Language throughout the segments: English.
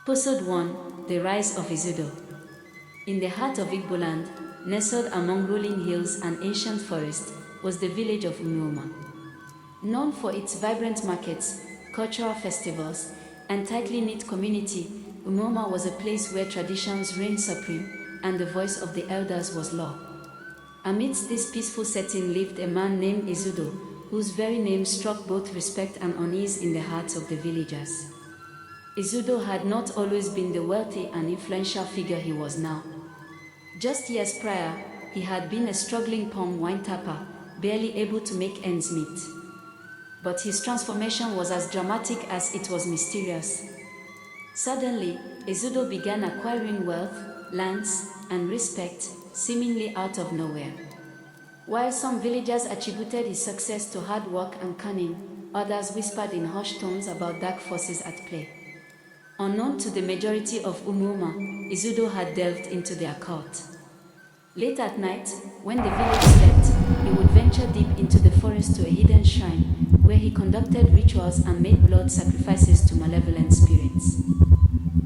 Episode 1: The Rise of Ezeudo. In the heart of Igboland, nestled among rolling hills and ancient forests, was the village of Umuoma. Known for its vibrant markets, cultural festivals, and tightly knit community, Umuoma was a place where traditions reigned supreme and the voice of the elders was law. Amidst this peaceful setting lived a man named Ezeudo, whose very name struck both respect and unease in the hearts of the villagers. Ezeudo had not always been the wealthy and influential figure he was now. Just years prior, he had been a struggling palm wine tapper, barely able to make ends meet. But his transformation was as dramatic as it was mysterious. Suddenly, Ezeudo began acquiring wealth, lands, and respect, seemingly out of nowhere. While some villagers attributed his success to hard work and cunning, others whispered in hushed tones about dark forces at play. Unknown to the majority of Umuoma, Ezeudo had delved into the occult. Late at night, when the village slept, he would venture deep into the forest to a hidden shrine, where he conducted rituals and made blood sacrifices to malevolent spirits.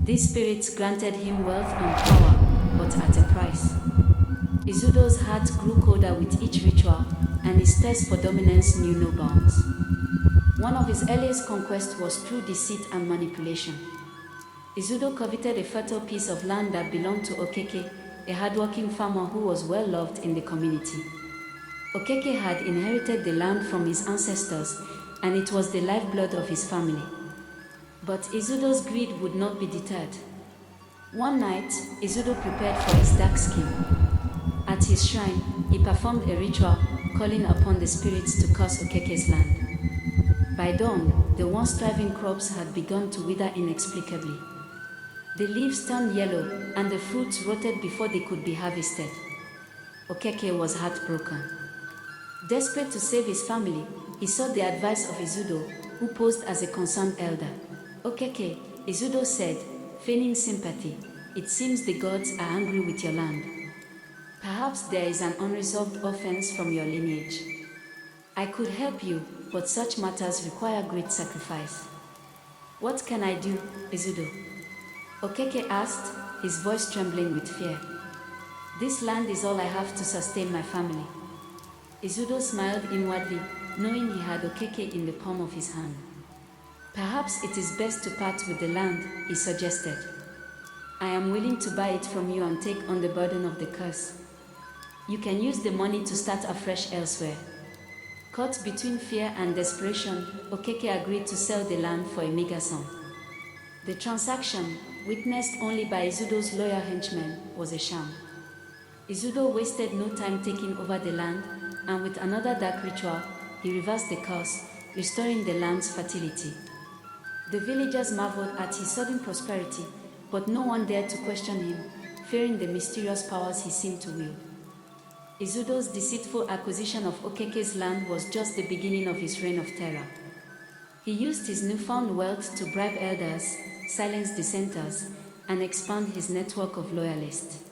These spirits granted him wealth and power, but at a price. Ezeudo's heart grew colder with each ritual, and his thirst for dominance knew no bounds. One of his earliest conquests was through deceit and manipulation. Ezeudo coveted a fertile piece of land that belonged to Okeke, a hardworking farmer who was well loved in the community. Okeke had inherited the land from his ancestors, and it was the lifeblood of his family. But Ezeudo's greed would not be deterred. One night, Ezeudo prepared for his dark scheme. At his shrine, he performed a ritual calling upon the spirits to curse Okeke's land. By dawn, the once thriving crops had begun to wither inexplicably. The leaves turned yellow, and the fruits rotted before they could be harvested. Okeke was heartbroken. Desperate to save his family, he sought the advice of Ezeudo, who posed as a concerned elder. "Okeke," Ezeudo said, feigning sympathy, "it seems the gods are angry with your land. Perhaps there is an unresolved offense from your lineage. I could help you, but such matters require great sacrifice." "What can I do, Ezeudo?" Okeke asked, his voice trembling with fear. "This land is all I have to sustain my family." Ezeudo smiled inwardly, knowing he had Okeke in the palm of his hand. "Perhaps it is best to part with the land," he suggested. "I am willing to buy it from you and take on the burden of the curse. You can use the money to start afresh elsewhere." Caught between fear and desperation, Okeke agreed to sell the land for a meager sum. The transaction, witnessed only by Ezeudo's loyal henchmen, was a sham. Ezeudo wasted no time taking over the land, and with another dark ritual, he reversed the curse, restoring the land's fertility. The villagers marveled at his sudden prosperity, but no one dared to question him, fearing the mysterious powers he seemed to wield. Ezeudo's deceitful acquisition of Okeke's land was just the beginning of his reign of terror. He used his newfound wealth to bribe elders, silence dissenters, and expand his network of loyalists.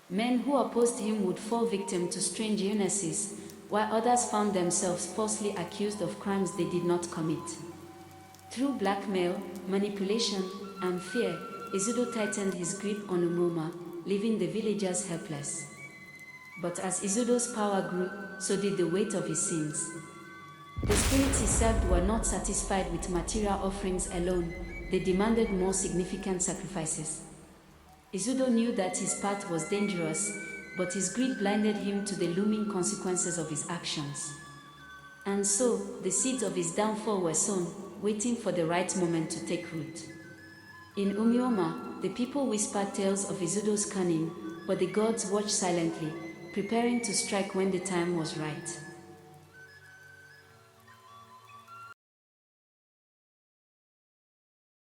Men who opposed him would fall victim to strange illnesses, while others found themselves falsely accused of crimes they did not commit. Through blackmail, manipulation, and fear, Ezeudo tightened his grip on Umuoma, leaving the villagers helpless. But as Ezeudo's power grew, so did the weight of his sins. The spirits he served were not satisfied with material offerings alone, they demanded more significant sacrifices. Ezeudo knew that his path was dangerous, but his greed blinded him to the looming consequences of his actions. And so, the seeds of his downfall were sown, waiting for the right moment to take root. In Umuoma, the people whispered tales of Ezeudo's cunning, but the gods watched silently, preparing to strike when the time was right.